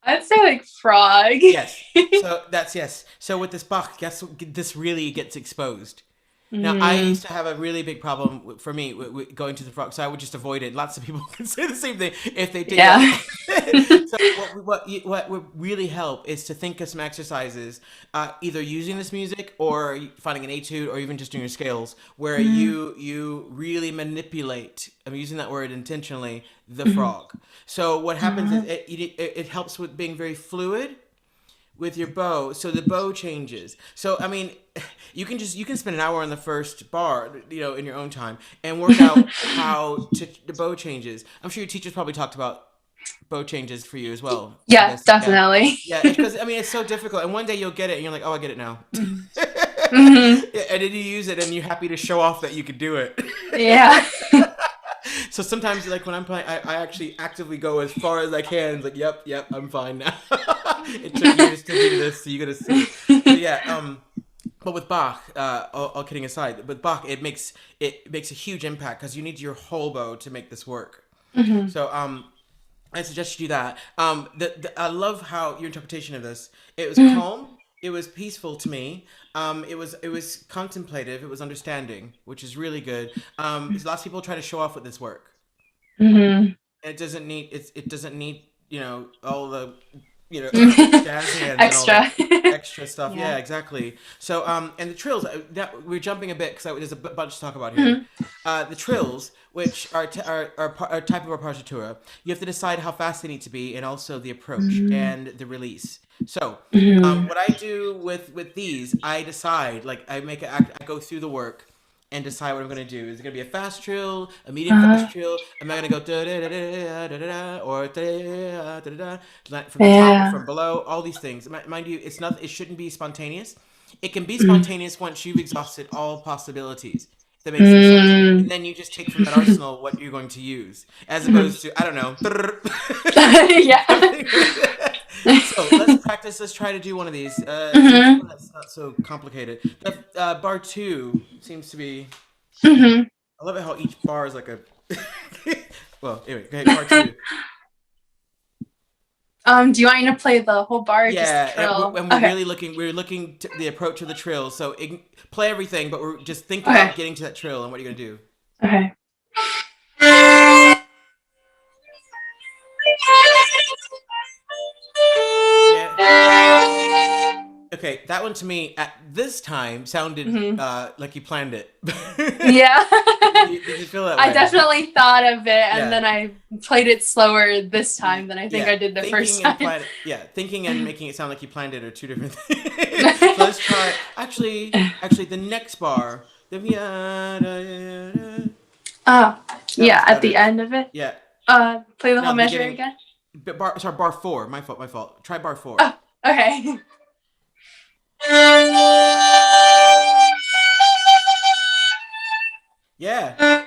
I'd say like frog. Yes. So that's yes. So with this Bach, guess this really gets exposed. Now, I used to have a really big problem for me with going to the frog, so I would just avoid it. Lots of people can say the same thing if they did. Yeah. So what would really help is to think of some exercises, either using this music or finding an etude or even just doing your scales, where you really manipulate. I'm using that word intentionally. The frog. So what happens is it helps with being very fluid with your bow, so the bow changes. So I mean, you can spend an hour on the first bar, you know, in your own time, and work out how the bow changes. I'm sure your teachers probably talked about bow changes for you as well. Yeah, definitely. Yeah, because I mean it's so difficult, and one day you'll get it, and you're like, oh, I get it now. Yeah, and then you use it, and you're happy to show off that you could do it. Yeah. So sometimes, like when I'm playing, I actually actively go as far as I can. It's like, yep, I'm fine now. It took years to do this, so you gotta see. But yeah, but with Bach, all kidding aside, with Bach, it makes a huge impact because you need your whole bow to make this work. So I suggest you do that. I love how your interpretation of this. It was calm. It was peaceful to me. It was contemplative. It was understanding, which is really good. Lots of people try to show off with this work. It doesn't need you know all the jazz hands Extra. and all that extra stuff. Yeah. Yeah, exactly. So and the trills. We're jumping a bit because there's a bunch to talk about here. The trills, which are type of our partitura, you have to decide how fast they need to be, and also the approach and the release. So what I do with these, I decide, like I go through the work and decide what I'm going to do. Is it going to be a fast trill, a medium fast trill? Am I going to go da da da da da da or da da da from the top or from below? All these things. Mind you, it shouldn't be spontaneous. It can be spontaneous once you've exhausted all possibilities. If that makes sense. And then you just take from that arsenal what you're going to use, as opposed to, I don't know. Yeah. So let's practice. Let's try to do one of these. That's not so complicated. Bar 2 seems to be. I love it how each bar is like a. Well, anyway, go ahead. Bar 2. Do you want me to play the whole bar? Or just trill? And we're looking to the approach of the trill. So play everything, but we're just thinking about getting to that trill and what you're gonna do. Okay. Okay, that one to me at this time sounded like you planned it. Yeah. Did you feel that way? I definitely thought of it, and then I played it slower this time than I think I did the first time. Thinking and making it sound like you planned it are two different things. So let's try. Actually, the next bar. At the end of it. Yeah. Play the whole measure again. Bar 4. My fault. Try bar 4. Oh, okay. Yeah.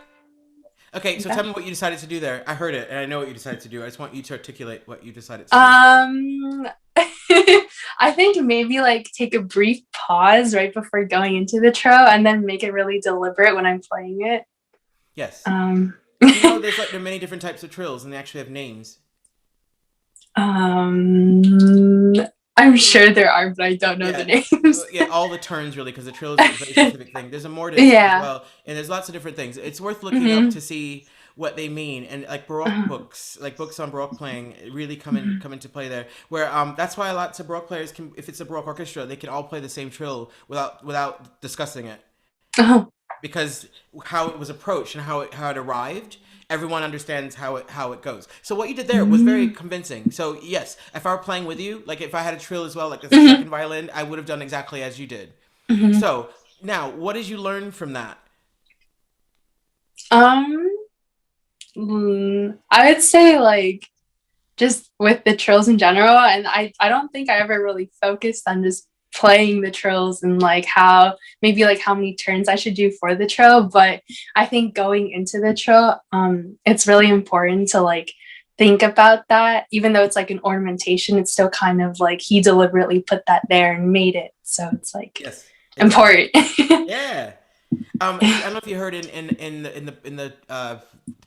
Okay, so tell me what you decided to do there. I heard it, and I know what you decided to do. I just want you to articulate what you decided to do. I think maybe like take a brief pause right before going into the trill, and then make it really deliberate when I'm playing it. Yes. You know, there are many different types of trills, and they actually have names. I'm sure there are, but I don't know the names. Yeah, all the turns really, because the trill is a very specific thing. There's a mortise as well, and there's lots of different things. It's worth looking up to see what they mean, and like Baroque books, like books on Baroque playing, really come into play there. Where that's why lots of Baroque players can, if it's a Baroque orchestra, they can all play the same trill without discussing it. because how it was approached and how it arrived, everyone understands how it goes. So what you did there was very convincing. So yes, if I were playing with you, like if I had a trill as well, like the second violin, I would have done exactly as you did. So now, what did you learn from that? I would say like just with the trills in general, and I don't think I ever really focused on just playing the trills and like how many turns I should do for the trill, but I think going into the trill, it's really important to like think about that. Even though it's like an ornamentation, it's still kind of like he deliberately put that there and made it, so it's like Yes, important. Yeah. I don't know if you heard in the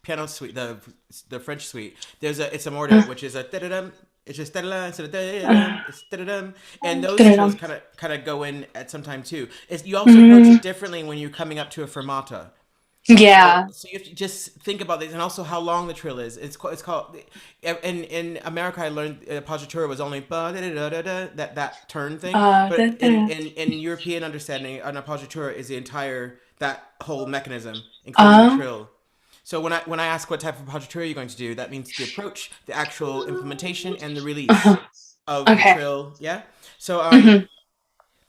piano suite, the French suite. It's a mortar, which is a da-da-dum. It's just da-da-dum, so da-da-dum, it's da-da-dum, and those trills kind of go in at some time too. You also approach it differently when you're coming up to a fermata. Yeah. So you have to just think about this, and also how long the trill is. It's called in America. I learned appoggiatura was only that turn thing, but in European understanding, an appoggiatura is the entire that whole mechanism, including the trill. So when I ask what type of appoggiatura you're going to do, that means the approach, the actual implementation, and the release of the trill. Yeah. So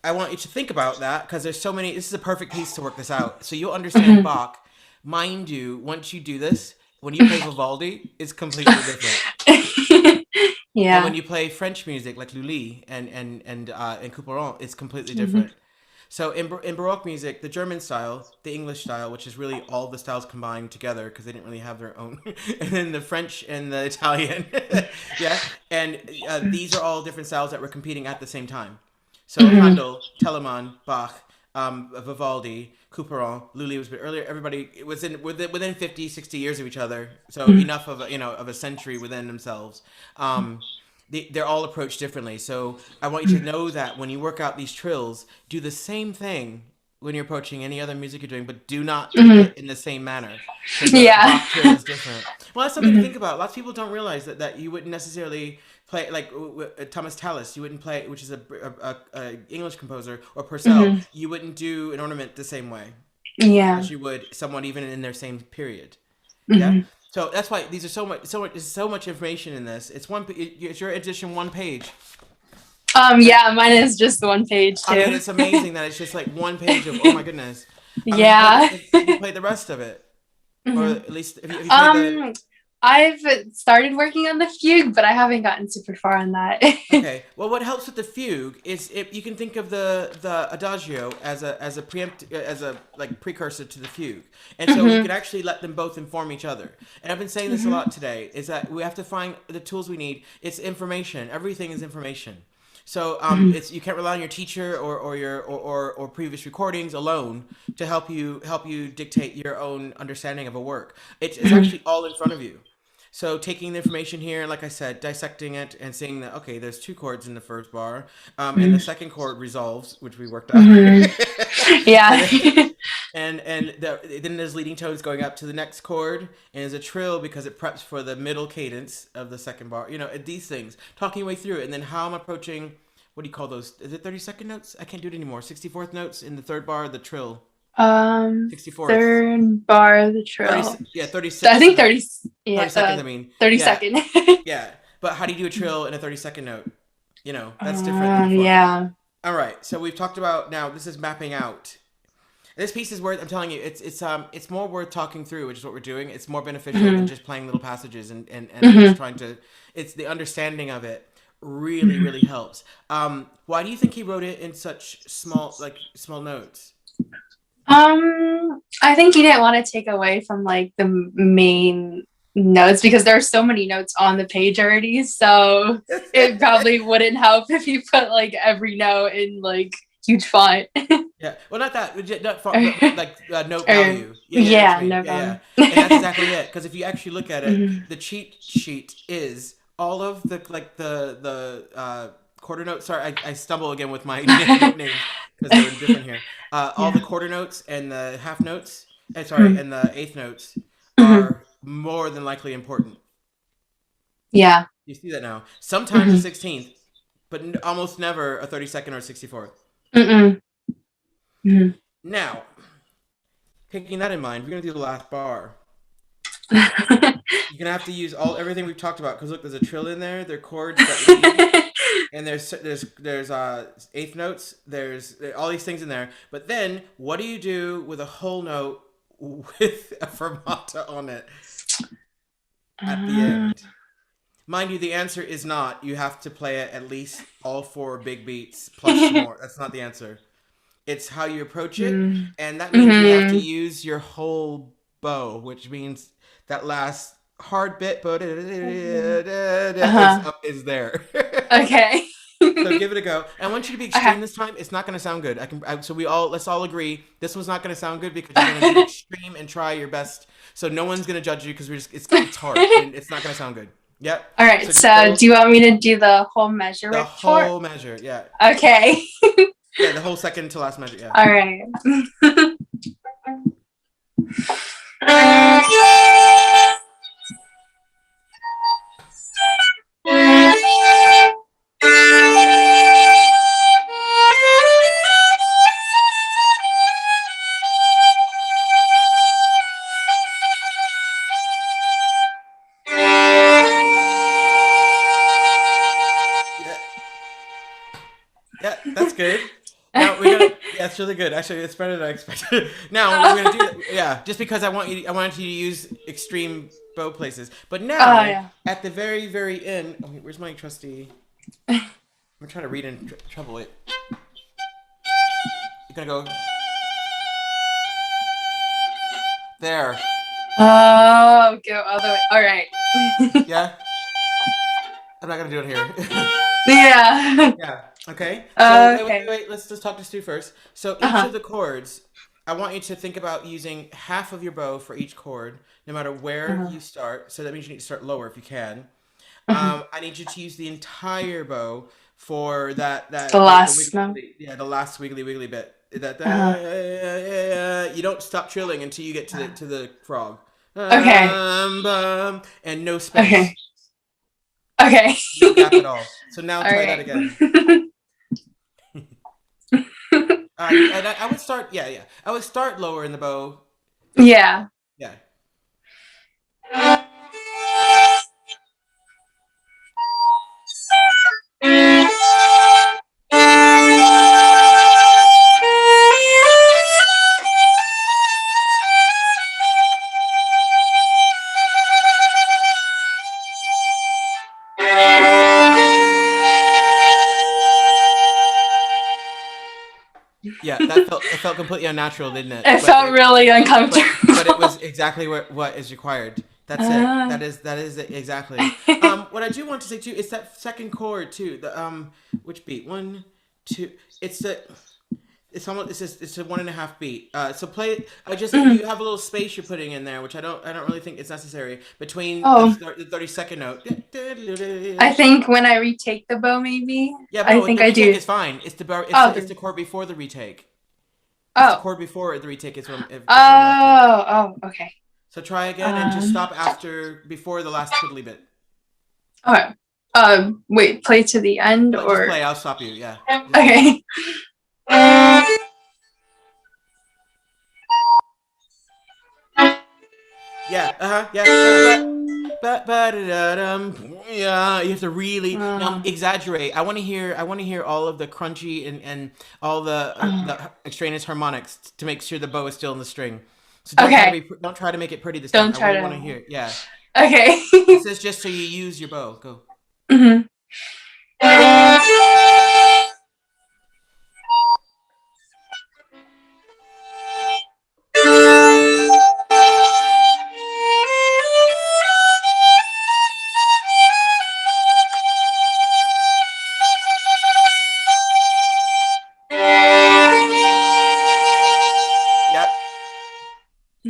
I want you to think about that because there's so many. This is a perfect piece to work this out. So you'll understand Bach. Mind you, once you do this, when you play Vivaldi, it's completely different. Yeah. And when you play French music like Lully and Couperin, it's completely different. So in Baroque music, the German style, the English style, which is really all the styles combined together because they didn't really have their own, and then the French and the Italian, yeah, and these are all different styles that were competing at the same time. So Handel, Telemann, Bach, Vivaldi, Couperin, Lully was a bit earlier. Everybody was within 50, 60 years of each other. So enough of a century within themselves. They're all approached differently. So I want you to know that when you work out these trills, do the same thing when you're approaching any other music you're doing, but do not take it in the same manner. Bach trill is different. Well, that's something to think about. Lots of people don't realize that you wouldn't necessarily play like Thomas Tallis. You wouldn't play, which is a English composer, or Purcell. You wouldn't do an ornament the same way. Yeah. As you would someone even in their same period. Yeah. So that's why these are there's so much information in this. It's your edition one page. Yeah, mine is just the one page too. I mean, it's amazing that it's just like one page of, oh my goodness. Yeah. Have you played the rest of it? Or at least, have you played I've started working on the fugue, but I haven't gotten super far on that. Okay. Well, what helps with the fugue is if you can think of the Adagio as a precursor to the fugue, and so you can actually let them both inform each other. And I've been saying this a lot today: is that we have to find the tools we need. It's information. Everything is information. So you can't rely on your teacher or previous recordings alone to help you dictate your own understanding of a work. It's actually all in front of you. So taking the information here, like I said, dissecting it and seeing that, okay, there's 2 chords in the first bar, and the second chord resolves, which we worked out. Yeah. and then there's leading tones going up to the next chord, and there's a trill because it preps for the middle cadence of the second bar. These things, talking your way through it, and then how I'm approaching, what do you call those? Is it 32nd notes? I can't do it anymore. 64th notes in the third bar, the trill. 64th. Third bar, the trill. 36. I think 30. Yeah, 32nd. I mean, 32nd. Yeah, but how do you do a trill in a 32nd note? That's different. Yeah. All right, so we've talked about, now this is mapping out. This piece is worth, I'm telling you, it's more worth talking through, which is what we're doing. It's more beneficial than just playing little passages and just trying to, it's the understanding of it really, really helps. Why do you think he wrote it in such small notes? I think he didn't want to take away from like the main notes because there are so many notes on the page already, so it probably wouldn't help if you put like every note in like huge font. Yeah, well, not that, not font, but like note value. Yeah, no value. And that's exactly it. Because if you actually look at it, the cheat sheet is all of the quarter notes. Sorry, I stumble again with my names because they're different here. All the quarter notes and the half notes, and the eighth notes are more than likely important. Yeah. You see that now. Sometimes a 16th, but almost never a 32nd or 64th. Now, Taking that in mind, we're gonna do the last bar. You're gonna have to use everything we've talked about because look, there's a trill in there. There are chords that we use, and there's eighth notes. There all these things in there. But then, what do you do with a whole note with a fermata on it at the end? Mind you, the answer is not. You have to play it at least all 4 big beats plus more. That's not the answer. It's how you approach it, and that means you have to use your whole bow, which means that last hard bit is there. Okay. So give it a go. I want you to be extreme this time. It's not going to sound good. Let's all agree this one's not going to sound good because you're going to be extreme and try your best. So no one's going to judge you because it's hard and it's not going to sound good. Yep. All right. So do you want me to do the whole measure? The whole measure, yeah. Okay. Yeah, the whole second to last measure, yeah. All right. Yeah, that's good. Now we're gonna. Yeah, it's really good. Actually, it's better than I expected. Now we're gonna do. Yeah, just because I wanted you to use extreme bow places. But now, at the very, very end. Oh, where's my trusty? I'm trying to read in trouble. It. You're gonna go. There. Oh, go all the way. All right. Yeah. I'm not gonna do it here. Yeah. Yeah. Okay. So wait. Let's just talk to Stu first. So each of the chords, I want you to think about using half of your bow for each chord, no matter where you start. So that means you need to start lower if you can. I need you to use the entire bow for that. The last note. Yeah, the last wiggly bit. You don't stop trilling until you get to the frog. Okay. And no space. Okay. No gap at all. So now try that again. And I would start. Yeah. I would start lower in the bow. Yeah. Yeah. Yeah, it felt completely unnatural, didn't it? It felt really uncomfortable. But it was exactly what is required. That's it. That is it exactly. What I do want to say too is that second chord too. The which beat? 1, 2. It's a 1.5 beat. So play. You have a little space you're putting in there, which I don't really think it's necessary between the 32nd note. I think when I retake the bow, maybe. Yeah, I think I do. It's fine. It's the chord before the retake. It's the chord before the retake is when. Okay. So try again and just stop before the last twiddly bit. Okay. Wait, play to the end or just play. I'll stop you. Yeah. Okay. Yeah. Yeah. Yeah. You have to really exaggerate. I want to hear all of the crunchy and all the extraneous harmonics to make sure the bow is still in the string. So don't try to make it pretty this time. I want to hear it. Yeah. Okay. This is just so you use your bow. Go. Mm-hmm.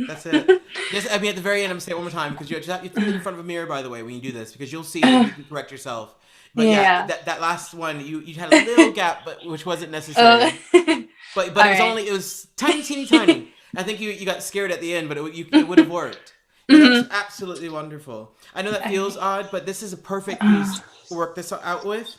That's it. At the very end, I'm gonna say it one more time because you have to think in front of a mirror. By the way, when you do this, because you'll see that you can correct yourself. But that last one, you had a little gap, but which wasn't necessary. But it was tiny. I think you got scared at the end, but it would have worked. That's absolutely wonderful. I know that feels odd, but this is a perfect piece to work this out with.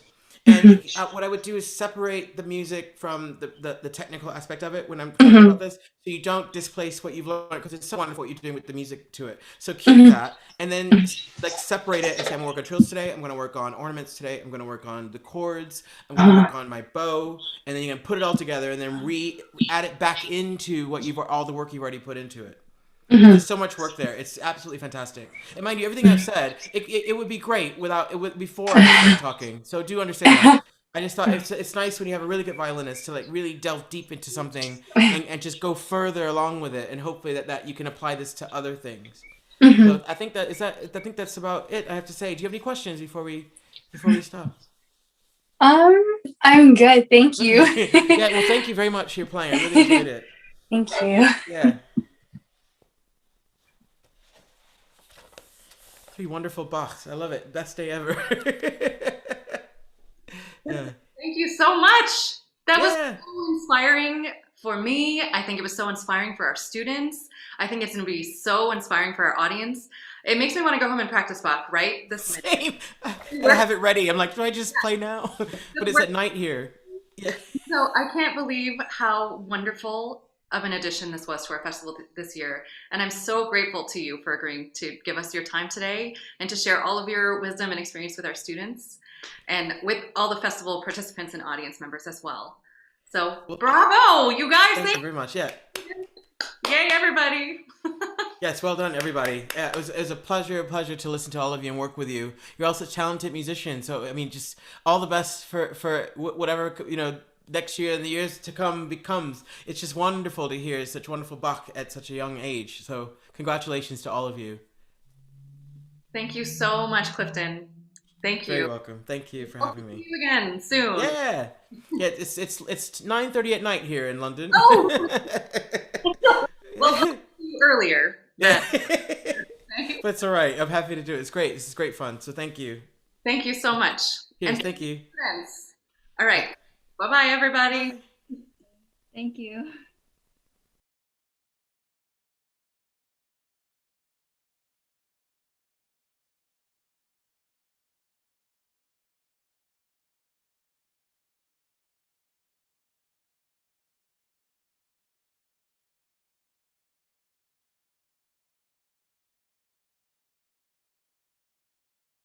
And what I would do is separate the music from the technical aspect of it when I'm talking about this, so you don't displace what you've learned, because it's so wonderful what you're doing with the music to it. So keep that, and then like separate it and say, I'm gonna work on trills today, I'm gonna work on ornaments today, I'm gonna work on the chords, I'm gonna work on my bow, and then you're gonna put it all together and then add it back into what all the work you've already put into it. There's so much work there. It's absolutely fantastic. And mind you, everything I've said, it would be great before I started talking. So do understand that. I just thought it's nice when you have a really good violinist to like really delve deep into something and just go further along with it, and hopefully that you can apply this to other things. So I think that's about it. I have to say. Do you have any questions before we stop? I'm good. Thank you. Yeah. Well, thank you very much for your playing. I really enjoyed it. Thank you. Yeah. 3 wonderful Bachs. I love it. Best day ever. Yeah. Thank you so much. That was so inspiring for me. I think it was so inspiring for our students. I think it's going to be so inspiring for our audience. It makes me want to go home and practice Bach right this minute. Same. I have it ready. I'm like, do I just play now? But it's at night here. Yeah. So I can't believe how wonderful of an addition this was to our festival this year. And I'm so grateful to you for agreeing to give us your time today and to share all of your wisdom and experience with our students and with all the festival participants and audience members as well. So bravo, you guys. Thank you very much. Yeah. Yay, everybody. Yes, well done, everybody. It was a pleasure to listen to all of you and work with you. You're all such talented musicians. So, I mean, just all the best for whatever, next year and the years to come becomes. It's just wonderful to hear such wonderful Bach at such a young age. So congratulations to all of you. Thank you so much, Clifton. Thank you. Very welcome. Thank you for having me. See you again soon. Yeah. It's 9:30 at night here in London. Oh. Well, I'll see you earlier. Yeah. But it's all right. I'm happy to do it. It's great. This is great fun. So thank you. Thank you so much. Yes, and thank you. Friends. All right. Bye-bye, everybody. Thank you.